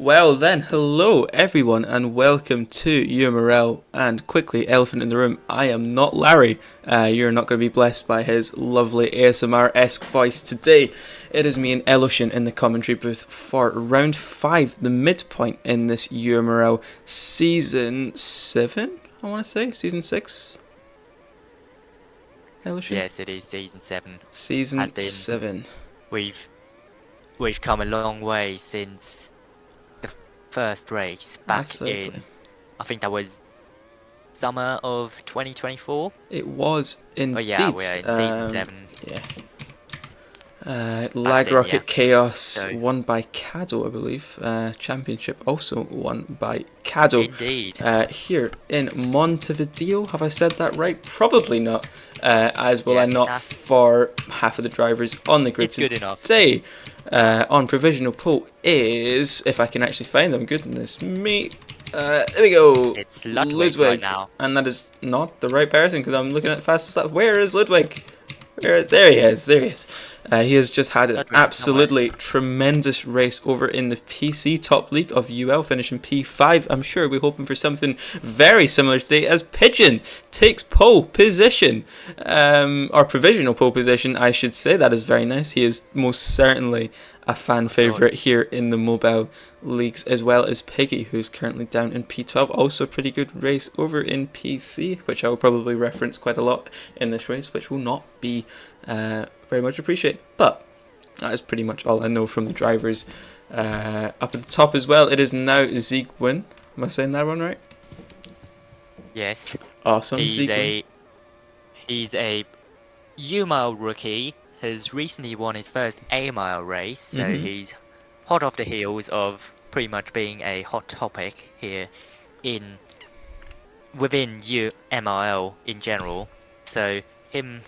Well then, hello everyone and welcome to UMRL, and quickly, elephant in the room, I am not Larry. You're not going to be blessed by his lovely ASMR-esque voice today. It is me and eloksian in the commentary booth for round 5, the midpoint in this UMRL season 7, I want to say, season 6? eloksian? Yes, it is season 7. Season 7. We've come a long way since the first race back in, I think that was summer of 2024. It was indeed. But yeah, we're in season 7. Lag Rocket Chaos won by Cado, I believe. Championship also won by Cado. Indeed. Here in Montevideo, have I said that right? Probably not. As will yes, I not for half of the drivers on the grid today. On provisional pole is, if I can actually find them, goodness me. There we go. It's Ludwig right now. And that is not the right person because I'm looking at fastest lap. Where is Ludwig? There he is. He has just had an absolutely tremendous race over in the PC top league of UL, finishing P5. I'm sure we're hoping for something very similar today as Pigeon takes pole position, or provisional pole position, I should say. That is very nice. He is most certainly a fan favourite here in the mobile leagues, as well as Piggy, who's currently down in P12. Also a pretty good race over in PC, which I will probably reference quite a lot in this race, which will not be very much appreciated. But that is pretty much all I know from the drivers. Up at the top as well, it is now Ziegwin. Am I saying that one right? Yes. Awesome. He's a U-mile rookie. Has recently won his first A-mile race, so he's hot off the heels of pretty much being a hot topic here within UMRL in general. So him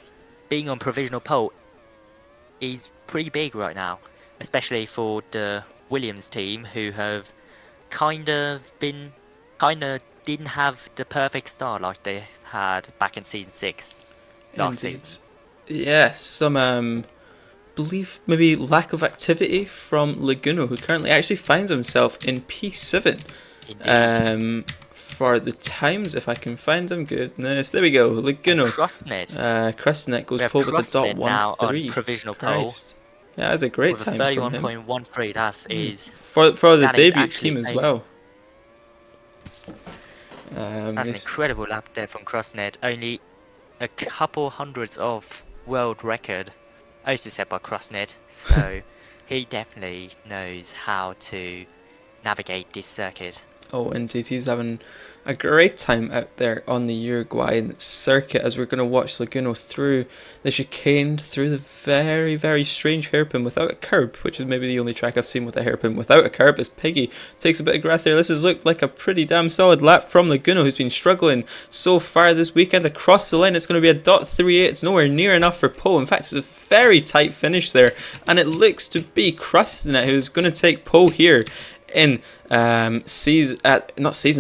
being on provisional pole is pretty big right now, especially for the Williams team, who have kind of didn't have the perfect start like they had back in season 6 last season. Yes, some believe maybe lack of activity from Laguno, who currently actually finds himself in P7. For the times, if I can find them, goodness, there we go. Laguno. Crustnet goes pole with a dot 1-3. On provisional pole. Yeah, that's a great time from him. 31.13. That is for the debut team as well. That's an incredible lap there from Crustnet. Only a couple hundreds of world record, also set by Crustnet, so he definitely knows how to navigate this circuit. Oh, indeed, he's having a great time out there on the Uruguayan circuit, as we're going to watch Laguno through the chicane, through the very, very strange hairpin without a curb, which is maybe the only track I've seen with a hairpin without a curb, as Piggy takes a bit of grass there. This has looked like a pretty damn solid lap from Laguno, who's been struggling so far this weekend. Across the line, it's going to be a .38. It's nowhere near enough for pole. In fact, it's a very tight finish there, and it looks to be Crustnet who's going to take pole here in season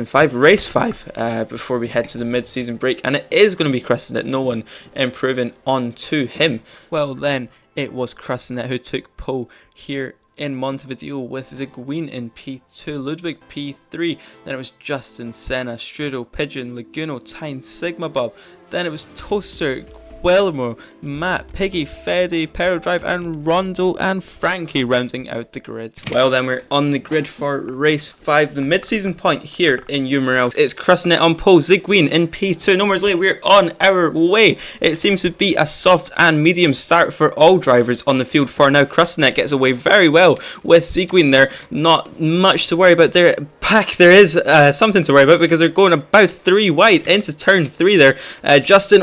5, race 5, before we head to the mid-season break, and it is going to be Crustnet, no one improving on to him. Well then, it was Crustnet who took pole here in Montevideo, with Ziegwin in P2, Ludwig P3, then it was Justin, Senna, Strudel, Pigeon, Laguno, Tyne, Sigma Bob, then it was Toaster, Guillermo, Matt, Piggy, Fede, Perro Drive, and Rondo and Frankie rounding out the grid. Well then, we're on the grid for race 5, the mid-season point here in UMRL. It's Crustnet on pole, Ziegwin in P2. No more delay, we're on our way. It seems to be a soft and medium start for all drivers on the field for now. Crustnet gets away very well with Ziegwin there. Not much to worry about there. Back there is something to worry about, because they're going about 3 wide into turn 3 there. Justin,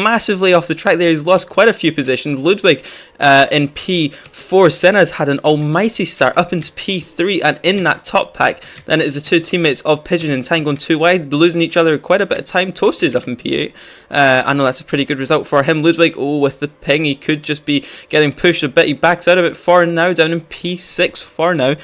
massively off the track there. He's lost quite a few positions. Ludwig in P4. Senna's had an almighty start up into P3, and in that top pack, then it is the two teammates of Pigeon and Tyne going 2 wide, losing each other quite a bit of time. Toaster's up in P8. I know that's a pretty good result for him. Ludwig, with the ping, he could just be getting pushed a bit. He backs out of it for now, down in P6 for now.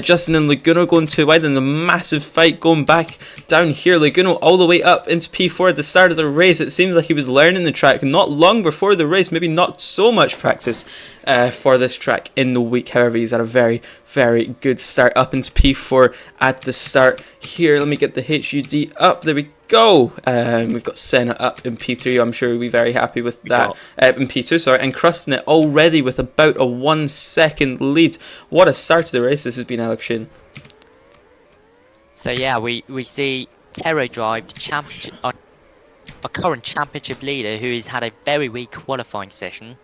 Justin and Laguno going 2 wide, and a massive fight going back down here. Laguno all the way up into P4 at the start of the race. It seems like he was learning the track not long before the race, maybe not so much practice for this track in the week. However, he's had a very, very good start up into P4 at the start here. Let me get the HUD up. There we go. We've got Senna up in P3. I'm sure we'll be very happy with that. In P2, sorry, and crushing it already with about a 1 second lead. What a start to the race this has been, eloksian. So yeah, we see Hero Drive, a current championship leader who has had a very weak qualifying session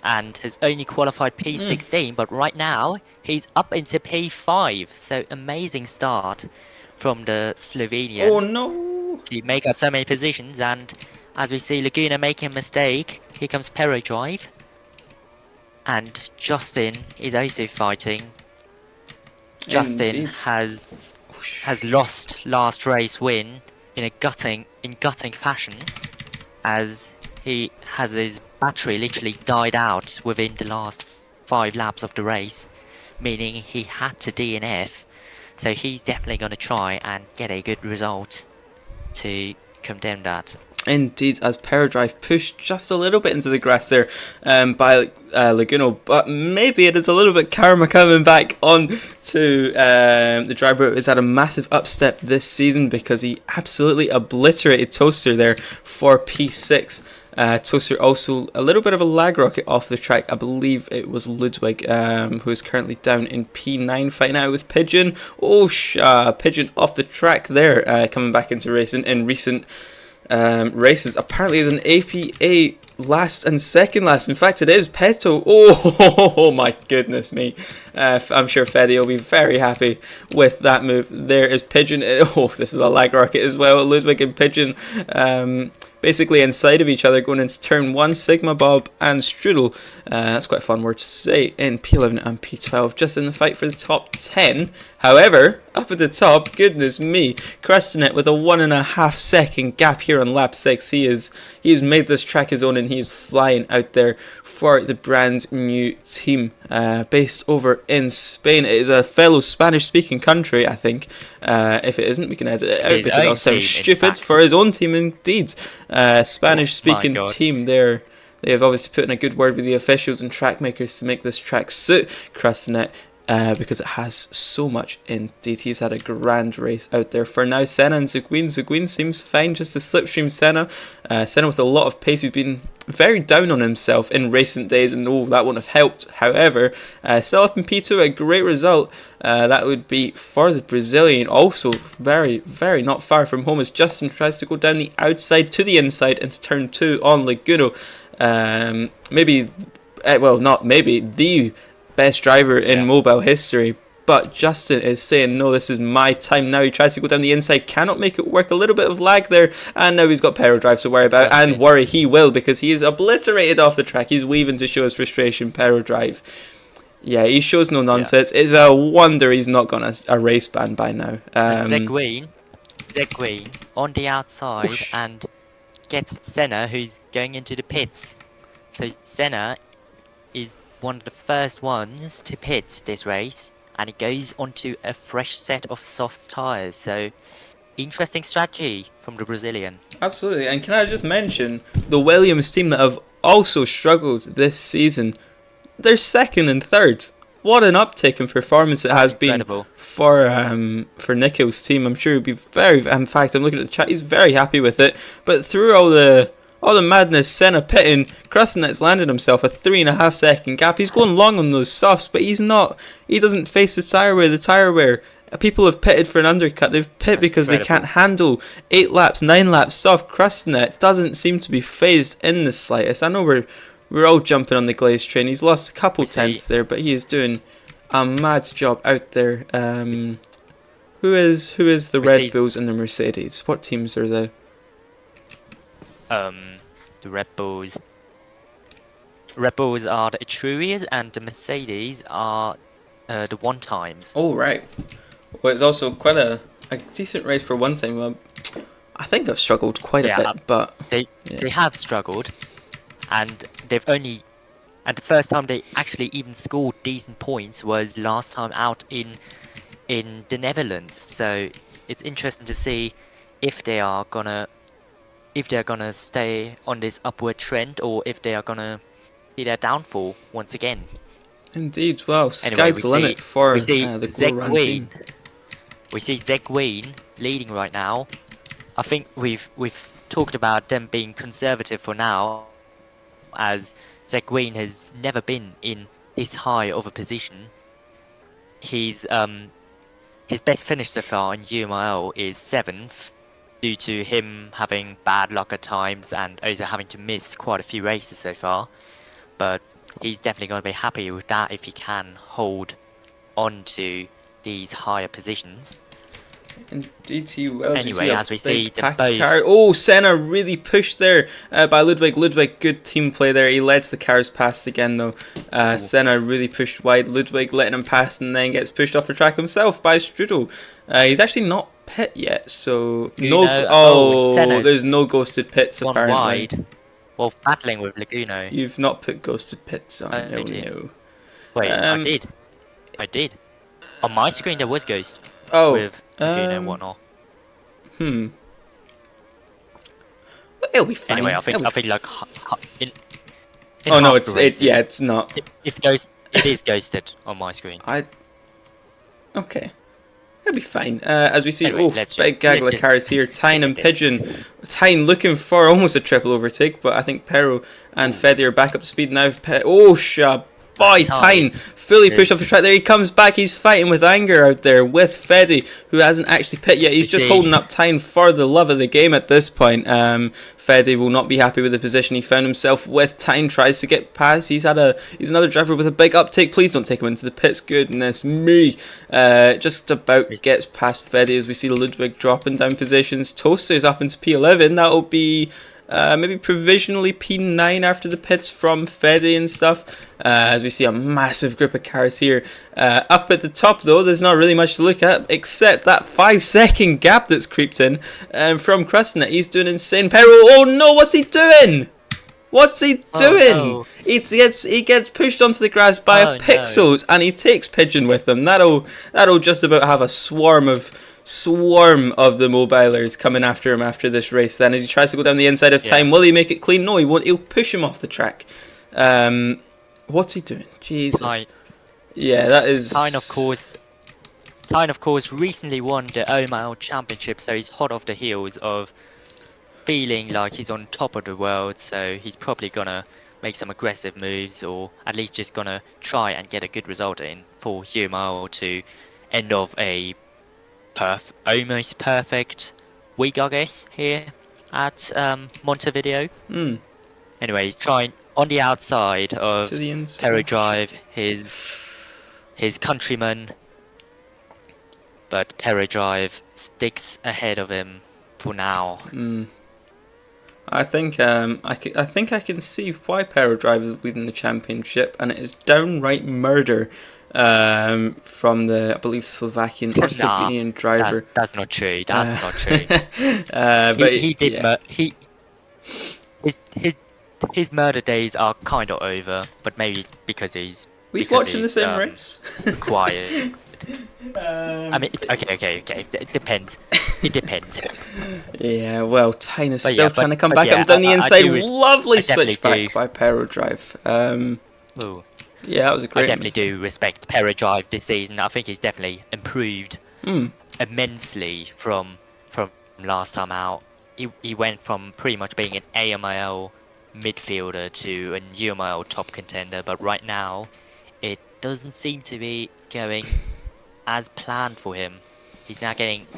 and has only qualified P16, but right now he's up into P5. So amazing start from the Slovenian. Oh no! To make up so many positions, and as we see Laguna making a mistake, here comes Pero Drive. And Justin is also fighting. Justin Indeed. has lost last race win in gutting fashion, as he has his battery literally died out within the last 5 laps of the race, meaning he had to DNF. So he's definitely going to try and get a good result to condemn that. Indeed, as Paradrive pushed just a little bit into the grass there by Laguno, but maybe it is a little bit karma coming back on to the driver who has had a massive upstep this season, because he absolutely obliterated Toaster there for P6. Toaster also a little bit of a lag rocket off the track. I believe it was Ludwig, who is currently down in P9 fighting out with Pigeon. Pigeon off the track there, coming back into racing in recent races. Apparently it's an APA last and second last. In fact, it is Peto. Oh my goodness me. I'm sure Fede will be very happy with that move. There is Pigeon. Oh, this is a lag rocket as well. Ludwig and Pigeon basically inside of each other going into turn 1. Sigma Bob and Strudel. That's quite a fun word to say in P11 and P12, just in the fight for the top 10. However, up at the top, goodness me, cresting it with a 1.5 second gap here on lap 6. He has made this track his own, and he is flying out there for the brand new team based over in Spain. It is a fellow Spanish speaking country, I think. If it isn't, we can edit it out because I'll sound stupid. For his own team, indeed. Spanish speaking team there. They have obviously put in a good word with the officials and track makers to make this track suit Crescent, because it has so much indeed. He's had a grand race out there. For now, Senna and Seguin seems fine, just to slipstream Senna. Senna with a lot of pace, who's been very down on himself in recent days, and that won't have helped. However, still up in P2, a great result. That would be for the Brazilian. Also very, very not far from home, as Justin tries to go down the outside to the inside into turn 2 on Laguno. Not maybe, the best driver in mobile history, but Justin is saying, no, this is my time now. He tries to go down the inside, cannot make it work. A little bit of lag there, and now he's got Pero Drive to worry about, and worry he will, because he is obliterated off the track. He's weaving to show his frustration. Pero Drive, yeah, he shows no nonsense. It's a wonder he's not got a race ban by now. Seguin on the outside and gets Senna, who's going into the pits. So Senna is one of the first ones to pit this race, and it goes onto a fresh set of soft tyres. So interesting strategy from the Brazilian. Absolutely. And can I just mention the Williams team that have also struggled this season? They're second and third. What an uptick in performance it has been for Nikhil's team. I'm sure he'll be in fact, I'm looking at the chat, he's very happy with it. But through all the madness, Senna pitting, Krasnet's landed himself a 3.5 second gap. He's going long on those softs, but he doesn't face the tyre wear. People have pitted for an undercut. They've pit because they can't handle 8 laps, 9 laps soft. Krasnet doesn't seem to be phased in the slightest. I know we're all jumping on the Glaze train. He's lost a couple tenths there, but he is doing a mad job out there. Who is the Red Bulls and the Mercedes? What teams are they? The Red Bulls. Red Bulls are the Etrurias, and the Mercedes are the One Times. Oh right. Well, it's also quite a decent race for One Time. Well, I think I've struggled quite a bit, but they have struggled, and the first time they actually even scored decent points was last time out in in the Netherlands. So it's interesting to see if they are gonna stay on this upward trend, or if they are gonna see their downfall once again. Indeed. Well, Anyway, sky's the limit for we see the Go Run team. We see Zegween leading right now. I think we've talked about them being conservative for now, as Zegween has never been in this high of a position. His best finish so far in UML is 7th, due to him having bad luck at times and also having to miss quite a few races so far. But he's definitely going to be happy with that if he can hold on to these higher positions. Indeed, he will. Anyway, as we see the Oh, Senna really pushed there by Ludwig. Ludwig, good team play there. He lets the cars past again, though. Senna really pushed wide. Ludwig letting him pass, and then gets pushed off the track himself by Strudel. He's actually not pit yet, so there's no ghosted pits apparently. Wide. Well, battling with Laguna. You've not put ghosted pits on. No. Wait, I did. On my screen there was ghost. With Laguna and whatnot. It'll be fine. Anyway, I think like in it's not. It is ghosted on my screen. Okay. It'll be fine. As we see, Anyway, big gaggle of cars here. Tyne and Pigeon. Tyne looking for almost a triple overtake, but I think Pero and Fede are back up to speed now. Boy, Tyne fully pushed off the track there. He comes back. He's fighting with anger out there with Fede, who hasn't actually pit yet. He's just holding up Tyne for the love of the game at this point. Fede will not be happy with the position he found himself with. Tyne tries to get past. He's another driver with a big uptake. Please don't take him into the pits. Goodness me. Just about gets past Fede as we see Ludwig dropping down positions. Tosa is up into P11. That'll be maybe provisionally P9 after the pits from Fede and stuff. As we see a massive group of cars here. Up at the top though, there's not really much to look at except that 5-second gap that's creeped in from Krusnet. He's doing insane. Pero, oh no, what's he doing? What's he doing? No. He gets pushed onto the grass by a Pixels, and he takes Pigeon with him. That'll just about have a swarm of the mobilers coming after him after this race then, as he tries to go down the inside of Time. Will he make it clean? No, he won't. He'll push him off the track. What's he doing? Jesus. Yeah, that is... Tyne, of course, recently won the OML Championship, so he's hot off the heels of feeling like he's on top of the world, so he's probably gonna make some aggressive moves, or at least just gonna try and get a good result in for UML to end off a almost perfect week, I guess, here at Montevideo. Anyway, he's trying on the outside of Pero Drive, his countryman, but Pero Drive sticks ahead of him for now. I think I can see why Pero Drive is leading the championship, and it is downright murder from the, I believe, Slovakian or Slovenian driver. That's not true. That's not true. His murder days are kind of over, but maybe because he's watching the same race. Quiet. I mean, okay. It depends. It depends. Yeah, well, Tyne is still trying to come back up down the inside. Lovely switch back by Pero Drive. Yeah, that was a great. I definitely do respect Pero Drive this season. I think he's definitely improved immensely from last time out. He went from pretty much being an AML midfielder to a UML top contender, but right now it doesn't seem to be going as planned for him. He's now getting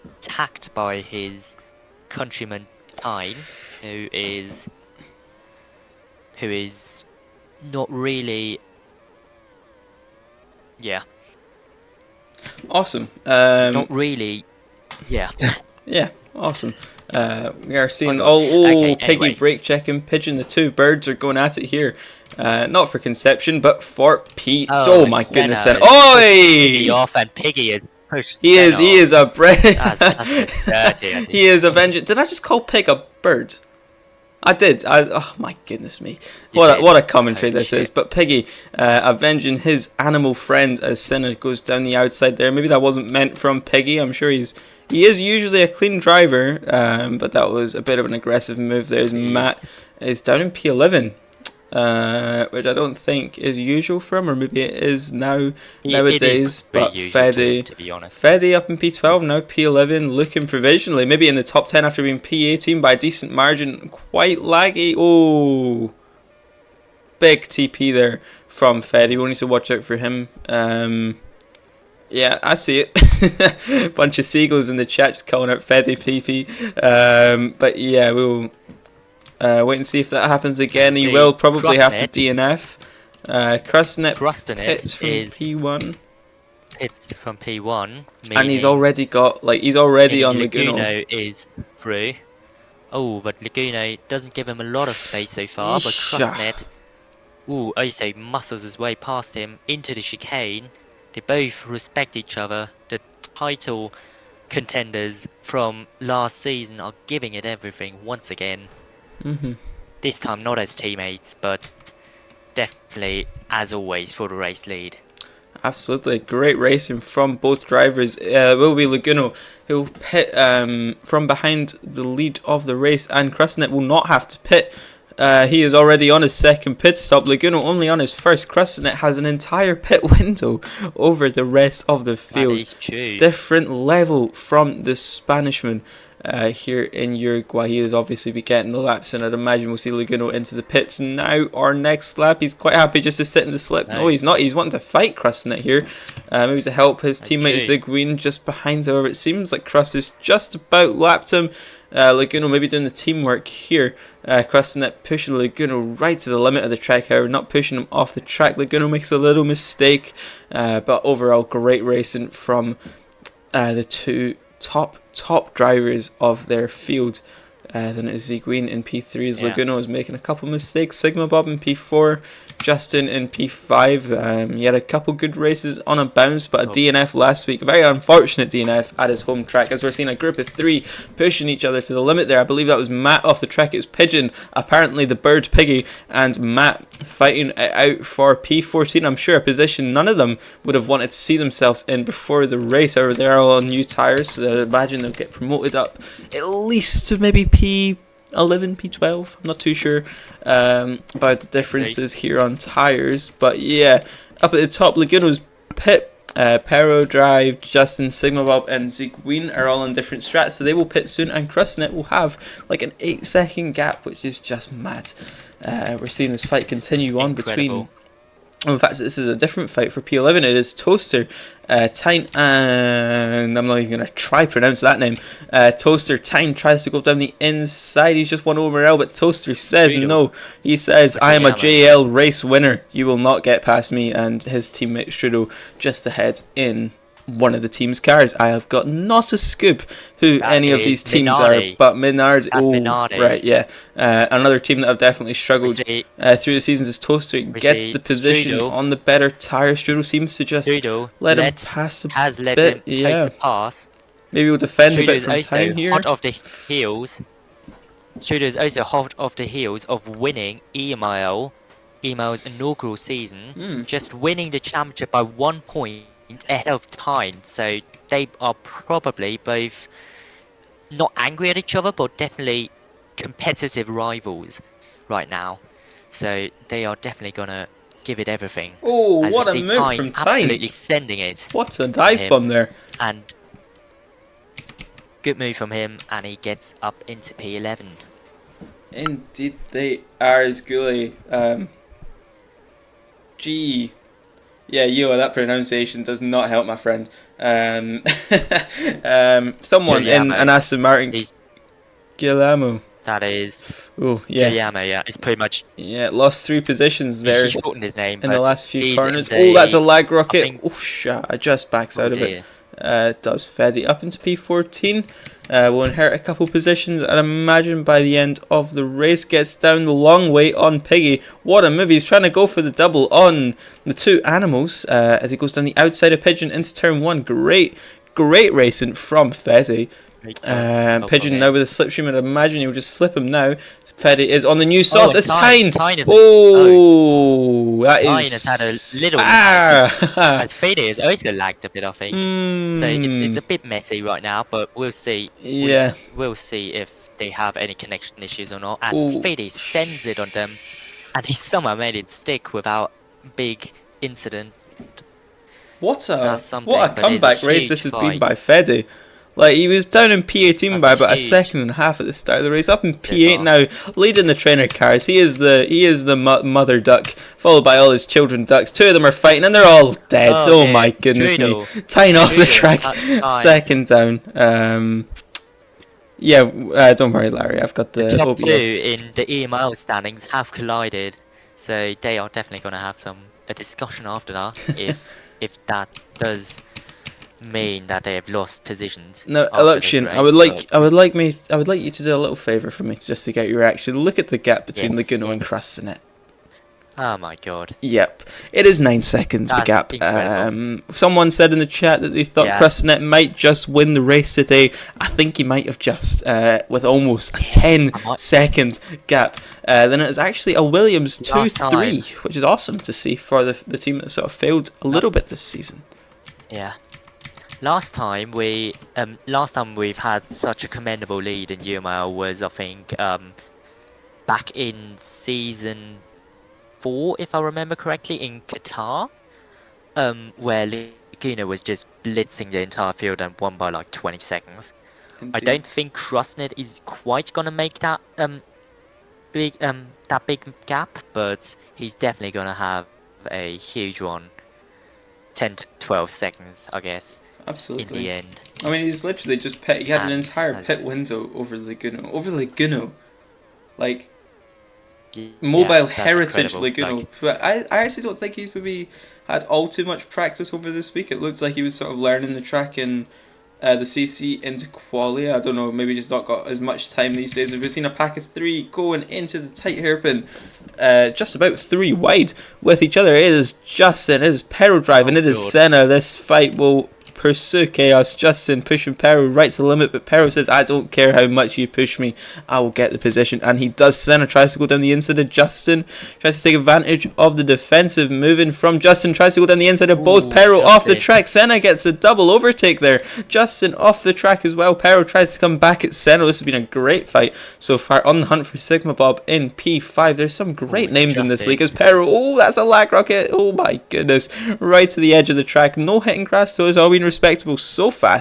attacked by his countryman Tyne, who is not really awesome. Not really Awesome. We are seeing Piggy anyway. Brake checking Pigeon. The two birds are going at it here. Not for conception, but for Pete. Oh my goodness! Piggy off, and Piggy is pushed. He is a bird. That's dirty. He is avenging. Did I just call Pig a bird? I did. Oh my goodness me! You What a did. commentary Holy this is. shit. But Piggy avenging his animal friend as Senna goes down the outside there. Maybe that wasn't meant from Piggy. I'm sure he is usually a clean driver, but that was a bit of an aggressive move. There's He Matt is down in P11. Which I don't think is usual for him, or maybe it is nowadays. It is pretty But usual for him, to be honest. Fede up in P12 now, P11, looking provisionally, maybe in the top 10 after being P18 by a decent margin. Quite laggy. Oh, big TP there from Fede. We need to watch out for him. Yeah, I see it. Bunch of seagulls in the chat just calling out Fede PP. But yeah, we'll wait and see if that happens again. He will probably have to DNF. Krustenet pits from P1. Pits from P1. And he's already got, he's already on Laguna. Laguna is through. Oh, but Laguna doesn't give him a lot of space so far. But Krustenet, also muscles his way past him into the chicane. They both respect each other. The title contenders from last season are giving it everything once again. This time not as teammates, but definitely, as always, for the race lead. Absolutely, great racing from both drivers. It will be Laguna who will pit from behind the lead of the race, and Krustenet will not have to pit. He is already on his second pit stop. Laguna only on his first. Krustenet has an entire pit window over the rest of the field. That is true. Different level from the Spanishman. Here in Uruguay, he is obviously be getting the laps, and I'd imagine we'll see Laguna into the pits now. Our next lap, he's quite happy just to sit in the slip. No, he's not. He's wanting to fight Krustenet here. Maybe to help his teammate Ziguin just behind. However, it seems like Krust has just about lapped him. Laguna maybe doing the teamwork here. Krustenet pushing Laguna right to the limit of the track, however, not pushing him off the track. Laguna makes a little mistake, but overall great racing from the two top drivers of their field. Then it's Ziguin in P3 as Laguna is making a couple mistakes. Sigma Bob in P4, Justin in P5. He had a couple good races on a bounce, but a DNF last week. A very unfortunate DNF at his home track, as we're seeing a group of three pushing each other to the limit there. I believe that was Matt off the track. It's Pigeon, apparently the bird Piggy, and Matt fighting it out for P14. I'm sure a position none of them would have wanted to see themselves in before the race. However, they're all on new tyres, so I imagine they'll get promoted up at least to maybe P11, P12. I'm not too sure about the differences here on tyres, but yeah, up at the top, Laguna's pit, Pero Drive, Justin, Sigma Bob, and Ziguin are all on different strats, so they will pit soon, and Krustenet will have like an 8-second gap, which is just mad. We're seeing this fight continue on between. Oh, in fact, this is a different fight for P11. It is Toaster, Tyne, and I'm not even going to try pronounce that name. Toaster, Tyne tries to go down the inside. He's just won over Morel, but Toaster says no. He says, I am a JL race winner. You will not get past me. And his teammate Strudo just ahead in one of the team's cars. I have got not a scoop who any of these teams are, but Minard. Right, yeah. Another team that have definitely struggled through the seasons is Toaster. Gets the position Strudo on the better tyre. Strudo seems to just let him pass a bit. The pass. Maybe we'll defend Strudo a bit from time here. Hot off the heels. Strudo is also hot off the heels of winning EMIL's inaugural season, just winning the championship by 1 point ahead of time, so they are probably both not angry at each other, but definitely competitive rivals right now. So they are definitely gonna give it everything. Oh, what a move from Tyne! Absolutely sending it. What's a dive bomb there? And good move from him, and he gets up into P11. Indeed, they are as Gully. G. Yeah, that pronunciation does not help, my friend. Someone in an Aston Martin. Guillermo. That is. Oh, yeah. Guillermo, yeah. It's pretty much. Yeah, lost 3 positions there. He's shortened his name in the last few corners. Oh, that's a lag rocket. Oh, shit. I just backs out of it. Does Fede up into P14. Will inherit a couple positions, and imagine by the end of the race gets down the long way on Piggy. What a move. He's trying to go for the double on the two animals as he goes down the outside of Pigeon into turn 1. Great racing from Fede. Pigeon now with a slipstream, and imagine he'll just slip him now. Fede is on the new soft. It's Tyne. Tyne. Oh, that Tyne is. has had a little lag, as Fede has also lagged a bit, I think. So it's a bit messy right now, but we'll see. Yeah. We'll see if they have any connection issues or not. As Fede sends it on them, and he somehow made it stick without big incident. What a comeback race this has been by Fede. Like, he was down in P18 by about a second and a half at the start of the race. Up in P8 now, leading the trainer cars. He is the mother duck, followed by all his children ducks. Two of them are fighting, and they're all dead. Oh my goodness me! Tying off the track, second down. Don't worry, Larry. I've got the top OBS. 2 in the EML standings have collided, so they are definitely going to have a discussion after that. if that does mean that they have lost positions. No, Eloksian, I would like you to do a little favour for me just to get your reaction. Look at the gap between Laguna and Crustanet. Oh my god. Yep, it is 9 seconds. The gap. Someone said in the chat that they thought Crustanet might just win the race today. I think he might have just with almost a 10-second gap. Then it's actually a Williams 2-3, which is awesome to see for the team that sort of failed a little bit this season. Yeah. Last time we've had such a commendable lead in UML was, I think, back in season 4, if I remember correctly, in Qatar, where Laguna was just blitzing the entire field and won by like 20 seconds. Indeed. I don't think Crustanet is quite gonna make that big gap, but he's definitely gonna have a huge one. 10 to 12 seconds, I guess. Absolutely. In the end. I mean, he's literally just he had an entire pit window over Laguna. Like, mobile heritage Laguna. Like, but I actually don't think he's maybe had all too much practice over this week. It looks like he was sort of learning the track in the CC into qualia. I don't know, maybe just not got as much time these days. We've seen a pack of 3 going into the tight hairpin, just about 3 wide with each other. It is Justin, it is Pero driving, it is Senna. This fight will pursue chaos. Justin pushing Pero right to the limit, but Pero says, I don't care how much you push me, I will get the position, and he does. Senna tries to go down the inside of Justin, tries to take advantage of the defensive moving from Justin, tries to go down the inside of both. Pero off the track, Senna gets a double overtake there. Justin off the track as well. Pero tries to come back at Senna. This has been a great fight so far on the hunt for Sigma Bob in P5. There's some great names in this league as Pero, that's a lag rocket, oh my goodness, right to the edge of the track. No hitting grass, so it's all been respectable so far,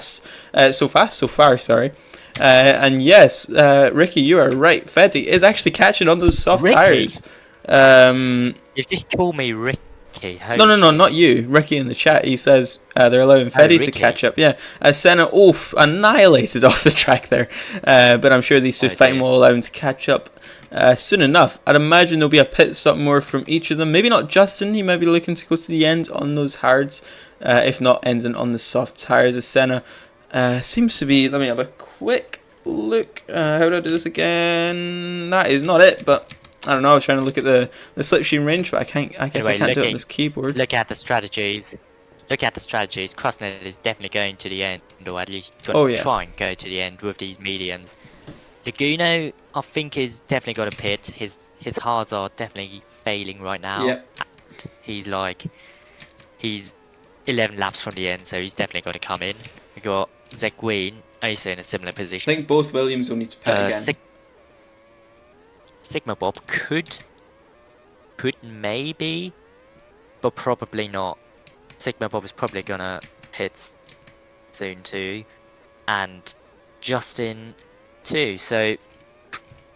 sorry. And yes, Ricky, you are right. Fede is actually catching on those soft tires. You just called me Ricky. No, not you. Ricky in the chat, he says they're allowing Fede to catch up. Yeah, Senna, annihilated off the track there. But I'm sure these two fighting will allow him to catch up soon enough. I'd imagine there'll be a pit stop more from each of them. Maybe not Justin, he might be looking to go to the end on those hards. If not ending on the soft tires. As Senna seems to be, let me have a quick look. How do I do this again? That is not it, but I don't know. I was trying to look at the slipstream range, but I can't do it on this keyboard. Look at the strategies. Crustanet is definitely going to the end, or at least try and go to the end with these mediums. Laguna, I think, is definitely got a pit. His hards are definitely failing right now. Yep. He's 11 laps from the end, so he's definitely going to come in. We got Zegween also in a similar position. I think both Williams will need to pit again. Sigma Bob could maybe, but probably not. Sigma Bob is probably going to pit soon too, and Justin too. So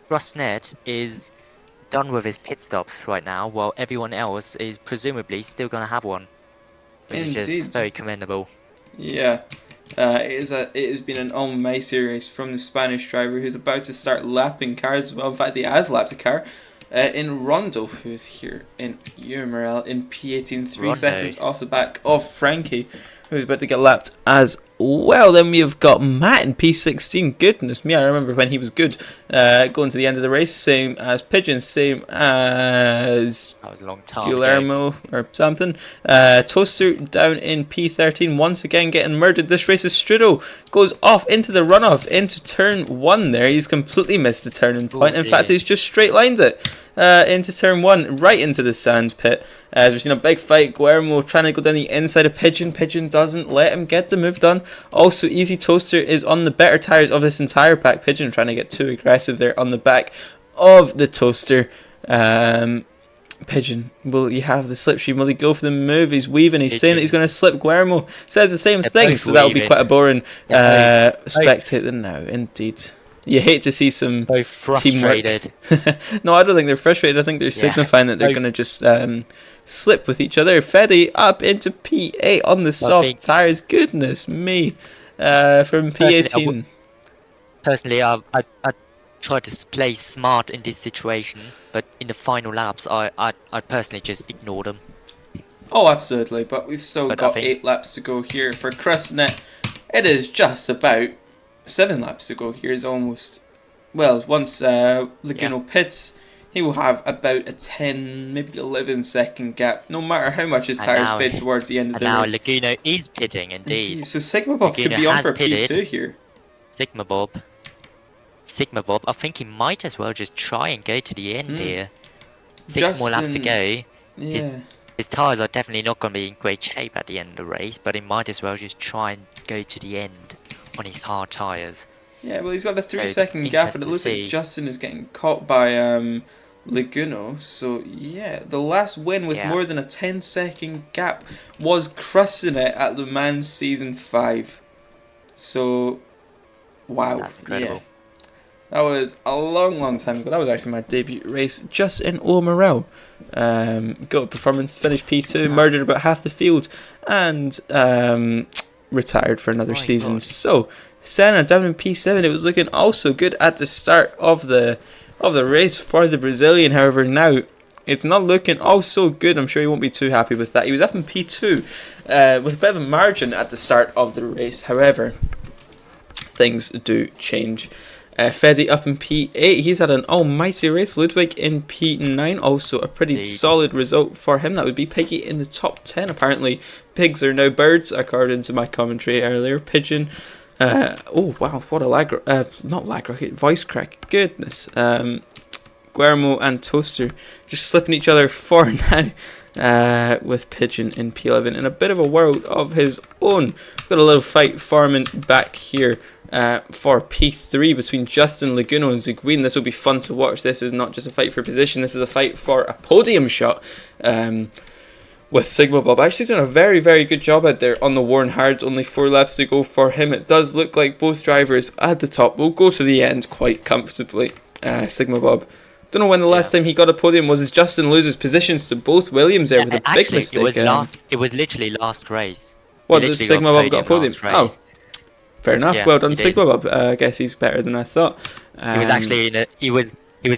Crustanet is done with his pit stops right now, while everyone else is presumably still going to have one. Which is just very commendable. Yeah, it has been an almighty race from the Spanish driver who's about to start lapping cars as well. In fact, he has lapped a car in Rondo, who is here in UMRL in P18, 3 seconds off the back of Frankie, who's about to get lapped as well, then we've got Matt in P16. Goodness me, I remember when he was good. Going to the end of the race, same as Pigeon, same as That was a long time ago. Guillermo or something. Toaster down in P13, once again getting murdered. This race is Strudo goes off into the runoff into turn 1 there. He's completely missed the turning point. In fact, he's just straight lined it into turn 1, right into the sand pit. As we've seen a big fight, Guillermo trying to go down the inside of Pigeon. Pigeon doesn't let him get the move done. Also, Easy Toaster is on the better tyres of this entire pack. Pigeon trying to get too aggressive there on the back of the Toaster. Pigeon, will you have the slipstream? Will he go for the move? He's weaving. He's saying that he's going to slip. Guillermo says the same thing, so that'll be quite a boring spectator now, indeed. You hate to see some both frustrated. Teamwork. No, I don't think they're frustrated. I think they're signifying that they're going to just slip with each other. Feddy up into P8 on the soft tyres. Goodness me. From P18. Personally, I try to play smart in this situation, but in the final laps, I personally just ignore them. Oh, absolutely. But we've still got 8 laps to go here for Crestnet. It is just about 7 laps to go. Here's almost, well, once Laguna pits, he will have about a 10, maybe 11 second gap, no matter how much his tyres fade towards the end of the race. Now Laguna is pitting, indeed. So Sigma Bob could be on for P2 here. Sigma Bob, I think he might as well just try and go to the end here. 6 more laps to go. Yeah. His tyres are definitely not going to be in great shape at the end of the race, but he might as well just try and go to the end on his hard tyres. Yeah, well, he's got a 3-second gap, and it looks like Justin is getting caught by Laguno. So, yeah, the last win with more than a 10-second gap was Cruscinet at Le Mans Season 5. So, wow. That's incredible. Yeah. That was a long time ago. That was actually my debut race just in Morel. Got a performance, finished P2, murdered about half the field, and retired for another season. So Senna down in P7. It was looking also good at the start of the race for the Brazilian. However, now it's not looking all so good. I'm sure he won't be too happy with that. He was up in P2 with a bit of a margin at the start of the race. However, things do change. Fezzi up in P8. He's had an almighty race. Ludwig in P9. Also a pretty solid result for him. That would be Piggy in the top 10. Apparently, pigs are now birds, according to my commentary earlier. Pigeon. Oh, wow. What a lag. Not lag rocket. Voice crack. Goodness. Guillermo and Toaster just slipping each other for now. With Pigeon in P11 in a bit of a world of his own. Got a little fight forming back here. For P3 between Justin, Laguno and Ziguin. This will be fun to watch. This is not just a fight for position, this is a fight for a podium shot with Sigma Bob. Actually doing a very good job out there on the worn hards. Only 4 laps to go for him. It does look like both drivers at the top will go to the end quite comfortably. Sigma Bob. Don't know when the last time he got a podium was. As Justin loses positions to both Williams there with a big mistake. It was literally last race. What, did Sigma Bob got a podium? Oh. Fair enough. Well done, Sigma Bob. I guess he's better than I thought. He was actually he was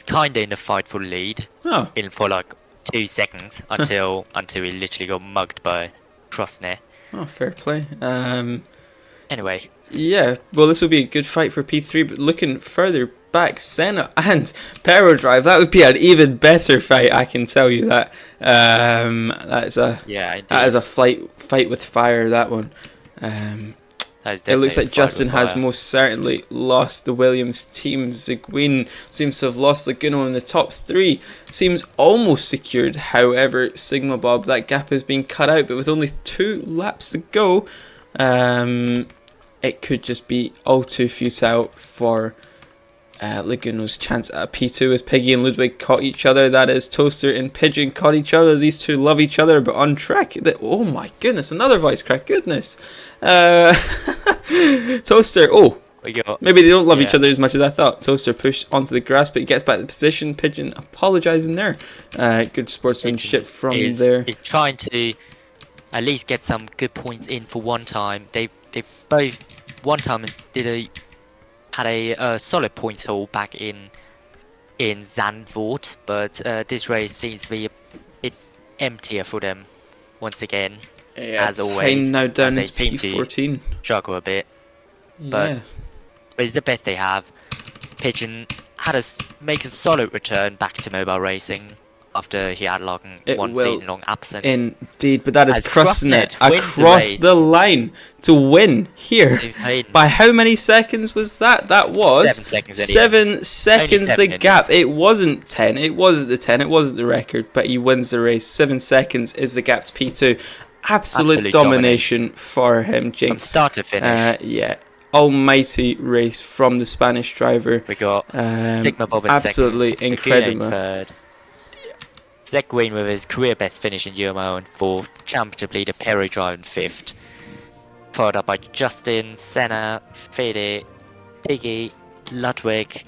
kind of in the fight for the lead. Oh. For like 2 seconds until he literally got mugged by Crosnet. Oh, fair play. Anyway. Yeah. Well, this will be a good fight for P3, but looking further back, Senna and Pero Drive, that would be an even better fight. I can tell you that. That is a fight with fire. That one. It looks like Justin has most certainly lost the Williams team. Ziguin seems to have lost Laguno in the top 3. Seems almost secured. However, Sigma Bob, that gap has been cut out. But with only 2 laps to go, it could just be all too futile for Laguno's chance at P2 as Piggy and Ludwig caught each other. That is, Toaster and Pigeon caught each other. These two love each other, but on track. Oh my goodness, another voice crack. Goodness. Toaster. Oh, maybe they don't love each other as much as I thought. Toaster pushed onto the grass, but he gets back to the position. Pigeon apologising there. Good sportsmanship from there. He's trying to at least get some good points in for one time. They both one time had a solid points haul back in Zandvoort, but this race seems to be a bit emptier for them once again. Yeah, as always. time now down as they into seem P14. to struggle a bit, Yeah. but it's the best they have. Pigeon had make a solid return back to mobile racing after he had It one will season-long absence. Indeed, but that is As crossing it Krusnet wins across the the race. line to win here. To win. By how many seconds was that? That was 7 seconds. At the 7 end. seconds. Only 7 The in gap. It wasn't 10. It wasn't the 10. It wasn't the record. But he wins the race. 7 seconds is the gap to P2. Absolute domination for him, Jinx. From start to finish. Yeah. Almighty race from the Spanish driver. We got Sigma Bob in absolutely second, incredible. Third. Zach Wayne with his career best finish in UMO in fourth. Championship leader Perry Drive in fifth. Followed up by Justin, Senna, Fede, Piggy, Ludwig,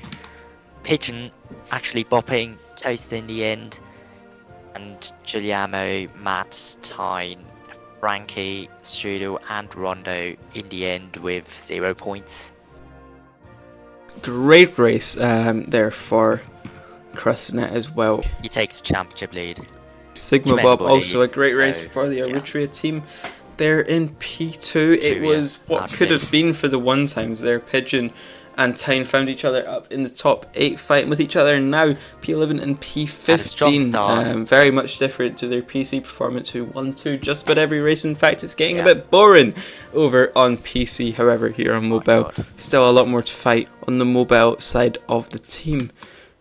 Pigeon actually bopping toast in the end, and Giuliano, Matt, Tyne, Frankie, Strudel and Rondo in the end with 0 points. Great race there for Krusnet as well. He takes the championship lead. Sigma Bob also a great so, race for the Eritrea team. They're in P2. It was what could have been for the one times there. Pigeon and Tyne found each other up in the top 8 fighting with each other, and now P11 and P15 very much different to their PC performance, who won 2 just about every race. In fact, it's getting a bit boring over on PC. However, here on mobile, still a lot more to fight on the mobile side of the team.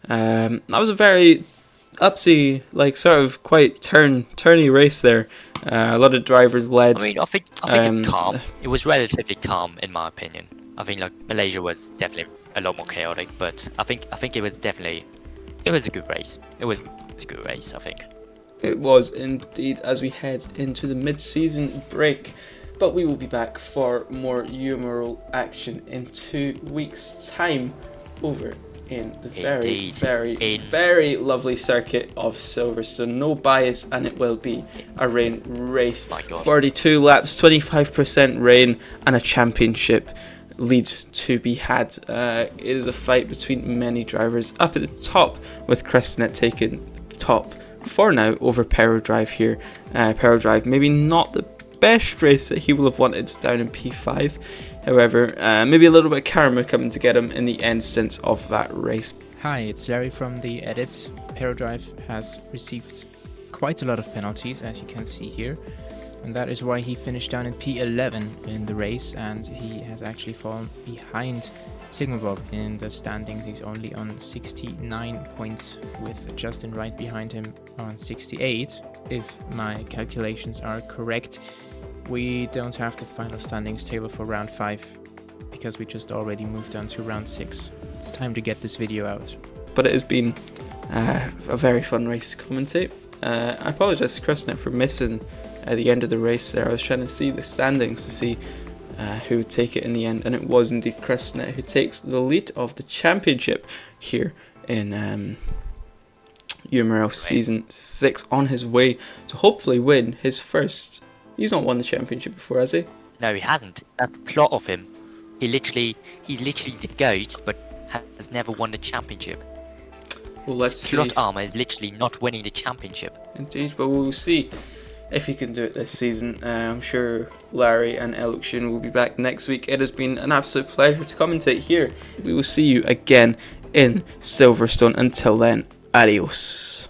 That was a very upsy, like sort of quite turny race there. A lot of drivers led. I think it's calm. It was relatively calm in my opinion. I think like Malaysia was definitely a lot more chaotic, but I think it was a good race. It was a good race, I think. It was indeed, as we head into the mid-season break. But we will be back for more UMRL action in 2 weeks' time over in the very lovely circuit of Silverstone. No bias, and it will be a rain race. 42 laps, 25% rain, and a championship lead to be had. It is a fight between many drivers up at the top, with Krusnet taking top for now over Pero Drive here. Pero Drive maybe not the best race that he will have wanted down in P5. However, maybe a little bit of karma coming to get him in the instance of that race. Hi, it's Larry from the edit. Pero Drive has received quite a lot of penalties, as you can see here, and that is why he finished down in P11 in the race, and he has actually fallen behind Sigma Bob in the standings. He's only on 69 points, with Justin right behind him on 68, if my calculations are correct. We don't have the final standings table for round 5 because we just already moved on to round 6. It's time to get this video out. But it has been a very fun race to commentate. I apologise to Krusnet for missing the end of the race there. I was trying to see the standings to see who would take it in the end, and it was indeed Krusnet who takes the lead of the championship here in UMRL Season 6, on his way to hopefully win his first. He's not won the championship before, has he? No, he hasn't. That's the plot of him. He's literally the GOAT, but has never won the championship. Well, let's see. Plot armor is literally not winning the championship. Indeed, but we'll see if he can do it this season. I'm sure Larry and eloksian will be back next week. It has been an absolute pleasure to commentate here. We will see you again in Silverstone. Until then, adios.